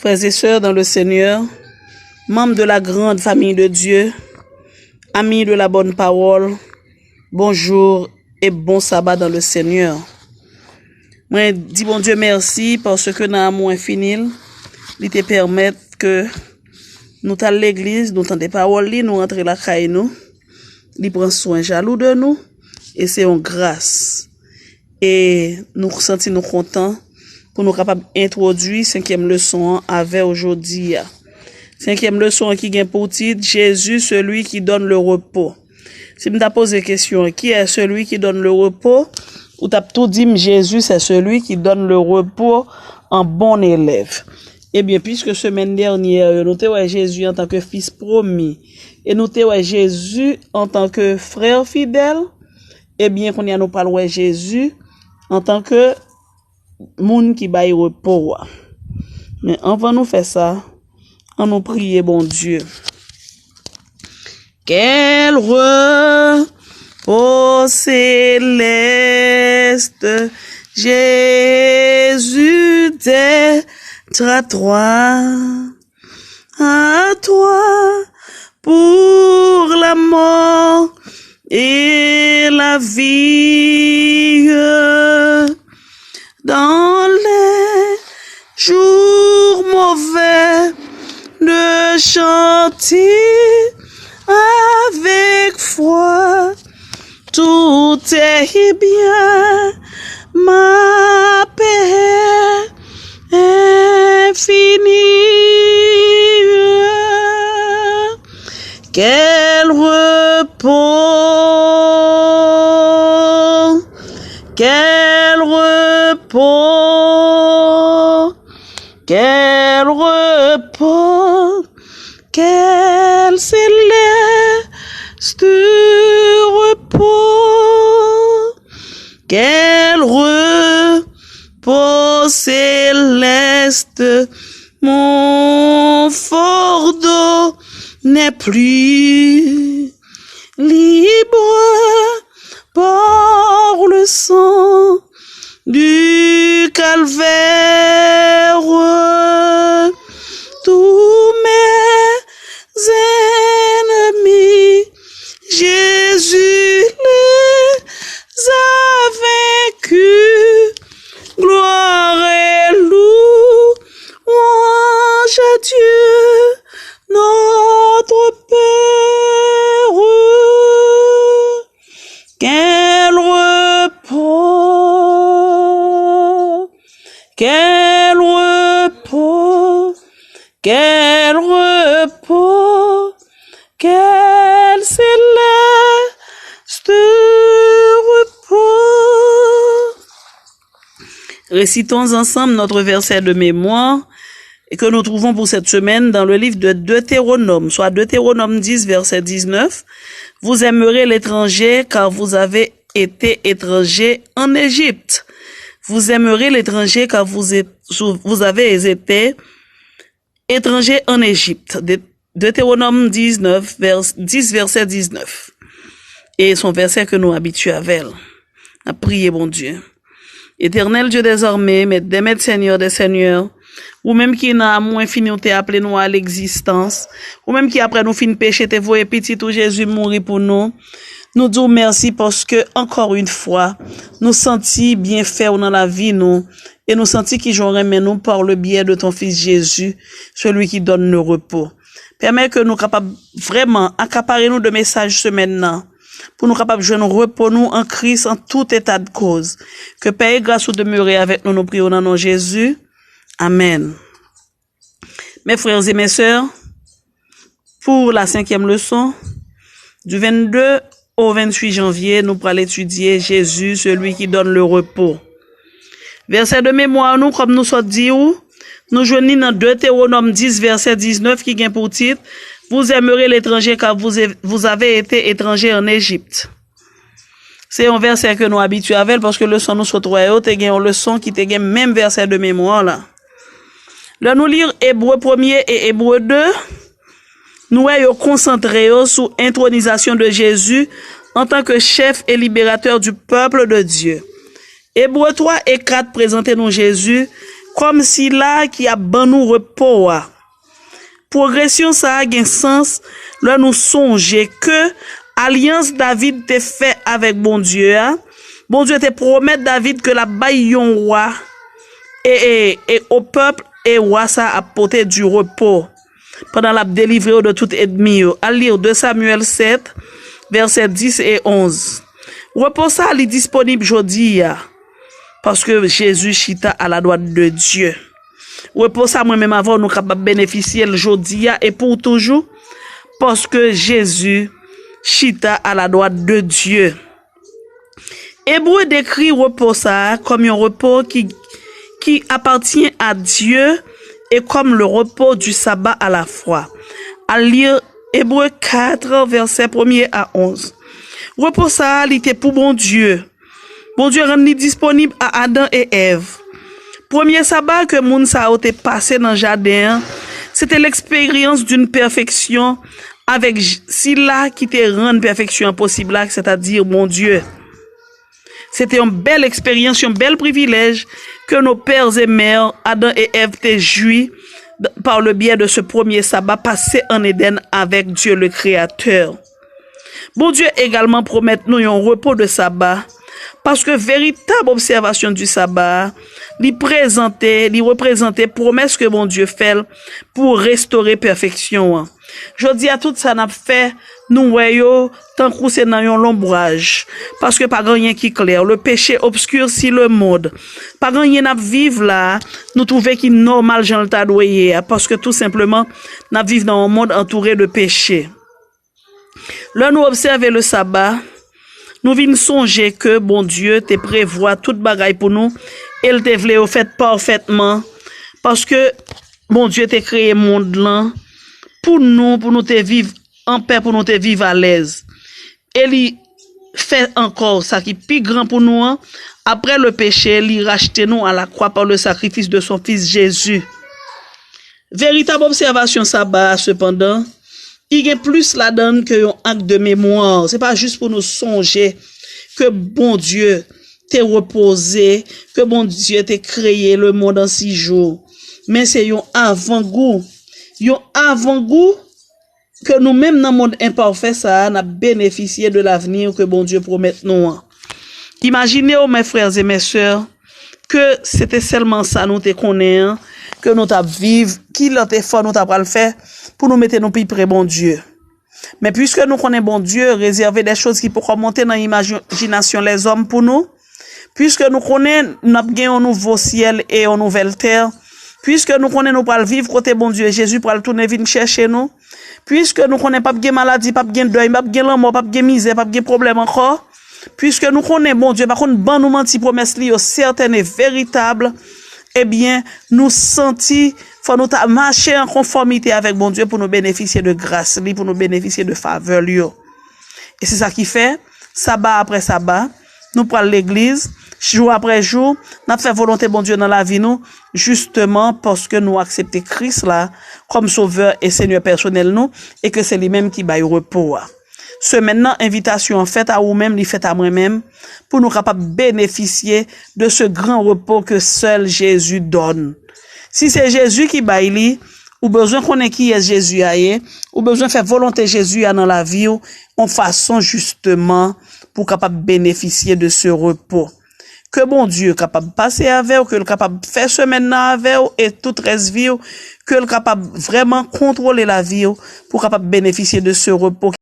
Frères et sœurs dans le Seigneur, membres de la grande famille de Dieu, amis de la bonne parole, bonjour et bon sabbat dans le Seigneur. Moi, dis bon Dieu merci parce que dans l'amour infini, il te permet que nous à l'église, nous entendons des paroles, nous rentrons la caille nous, il prend soin jaloux de nous et c'est une grâce. Et nous sentons nous contents pour nous capables d'introduire cinquième leçon avec aujourd'hui. Cinquième leçon qui gagne pour titre Jésus, celui qui donne le repos. Si je me pose la question, qui est celui qui donne le repos? Ou t'as tout dit, Jésus, c'est celui qui donne le repos en bon élève. Eh bien, puisque semaine dernière, nous avons Jésus en tant que fils promis, et nous avons Jésus en tant que frère fidèle, eh bien, qu'on y a nous parlons Jésus en tant que monde qui baille repos. Mais avant nous faire ça, on nous prie, bon Dieu. Quel repos céleste, Jésus d'être à toi, pour la mort et la vie, dans les jours mauvais, de chanter avec foi, tout est bien, ma paix infinie. Quel repos, quel repos, quel repos, quel céleste repos, quel repos céleste, mon fardeau n'est plus libre par le sang du calvaire. Tous mes ennemis, Jésus les a vaincus. Gloire et louange à Dieu, notre Père. Quel repos, quel repos, quel repos, quel céleste repos. Récitons ensemble notre verset de mémoire et que nous trouvons pour cette semaine dans le livre de Deutéronome, soit Deutéronome 10, verset 19. Vous aimerez l'étranger car vous avez été étranger en Égypte. Vous aimerez l'étranger car vous avez été étranger en Égypte. Deutéronome 10, verset 19. Et son verset que nous habituons avec elle. À prier, bon Dieu. Éternel Dieu des armées, maître des maîtres, Seigneur des seigneurs, ou même qui n'a moins fini te appeler nous à l'existence, ou même qui après nous fin péché te voye petit tout Jésus mourir pour nous, nous disons merci parce que encore une fois, nous sentis bien faire dans la vie nous, et nous sentis qu'ils j'aurais aimé nous par le biais de ton fils Jésus, celui qui donne le repos. Permets que nous capables vraiment accaparer nous de messages ce maintenant, pour nous capables de jouer repos nous en Christ en tout état de cause. Que Père et grâce ou demeurer avec nous, nous prions dans nom de Jésus. Amen. Mes frères et mes sœurs, pour la cinquième leçon, du 22 au 28 janvier, nous pourrons étudier Jésus, celui qui donne le repos. Verset de mémoire, nous, comme nous sommes dit, nous joignons dans Deutéronome 10, verset 19, qui vient pour titre, vous aimerez l'étranger car vous avez été étranger en Égypte. C'est un verset que nous habituons avec parce que le son nous se trouve te gagne une leçon qui te gagne même verset de mémoire là. Là nous lire Hébreu 1er et Hébreu 2, nous sommes concentrés sur l'intronisation de Jésus en tant que chef et libérateur du peuple de Dieu. Hébreu 3 et 4 présentent nous Jésus comme si là qui a ban nous repos. Progression ça a un sens là nous songer que alliance David te fait avec bon Dieu. Bon Dieu te promet David que la baille yon roi et au peuple et roi ça a porté du repos pendant la délivrée de tout ennemi. À lire 2 Samuel 7 versets 10 et 11. Repos ça est disponible aujourd'hui parce que Jésus chita à la droite de Dieu. Repos ça moi-même avant nous capable bénéficier aujourd'hui et pour toujours parce que Jésus chita à la droite de Dieu. Hébreu décrit repos ça comme un repos qui appartient à Dieu et comme le repos du sabbat à la fois. À lire Hébreu 4 versets 1er à 11. Repos ça était pour bon Dieu. Bon Dieu rendu disponible à Adam et Ève. Premier sabbat que moun sa ote passé dans jardin, c'était l'expérience d'une perfection avec Silla qui te rend perfection possible, c'est-à-dire mon Dieu. C'était une belle expérience, un bel privilège que nos pères et mères, Adam et Ève, te jouis par le biais de ce premier sabbat passé en Éden avec Dieu le Créateur. Bon Dieu également promet nous un repos de sabbat parce que véritable observation du sabbat, lui représentait promesse que bon Dieu fait pour restaurer perfection. Je dis à tout ça n'a fait nous voyons tant que c'est dans l'ombrage parce que pas rien qui clair, le péché obscurcit le monde. Pas rien n'a vivre là, nous trouver qui normal Jean le tadoyer parce que tout simplement n'a vivre dans un monde entouré de péché. Là nous observer le sabbat, nous venons songer que bon Dieu te prévoit toute bagaille pour nous et il te voulait au fait parfaitement parce que bon Dieu t'a créé monde là pour nous te vivre en paix, pour nous te vivre à l'aise. Et il fait encore ça qui est plus grand pour nous après le péché, il racheté nous à la croix par le sacrifice de son fils Jésus. Véritable observation sabbat cependant, il y a plus la donne que un acte de mémoire. C'est pas juste pour nous songer que bon Dieu t'a reposé, que bon Dieu t'a créé le monde en 6 jours. Mais c'est un avant-goût. Un avant-goût que nous-mêmes dans le monde imparfait, ça a bénéficié de l'avenir que bon Dieu promet nous. Imaginez, mes frères et mes sœurs, que c'était seulement ça nous te connaissons, que nous t'a vivre, qui l'autre effort nous t'a pas le faire pour nous mettre nos plus près bon Dieu. Mais puisque nous connaissons bon Dieu, réserver des choses qui pourront monter dans l'imagination les hommes pour nous, puisque nous connaissons, nous avons un nouveau ciel et une nouvelle terre, puisque nous connaissons nous pas vivre côté bon Dieu, Jésus pour le tourner venir chercher nous, puisque nous connaissons pas de maladie, pas de deuil, pas de l'amour, pas de misère, pas de problème encore, puisque nous connaissons bon Dieu, par contre, ban nous menti promesse li certaine et véritable, eh bien, nous sentis, faut nous marcher en conformité avec bon Dieu pour nous bénéficier de grâce, pour nous bénéficier de faveur, Et c'est ça qui fait, sabbat après sabbat, nous prenons l'église, jour après jour, nous fait volonté bon Dieu dans la vie nous, justement parce que nous acceptons Christ là, comme sauveur et Seigneur personnel nous, et que c'est lui-même qui baille repos. Ce maintenant, invitation en fait à vous-même, li fait à moi-même, pour nous capables bénéficier de ce grand repos que seul Jésus donne. Si c'est Jésus qui baille, ou besoin qu'on ait qui est Jésus aille, ou besoin faire volonté Jésus dans la vie, en façon justement pour capable bénéficier de ce repos. Que bon Dieu capable passer avec, que le capable faire ce maintenant avec, et tout reste vie, que le capable vraiment contrôler la vie, pour capable bénéficier de ce repos.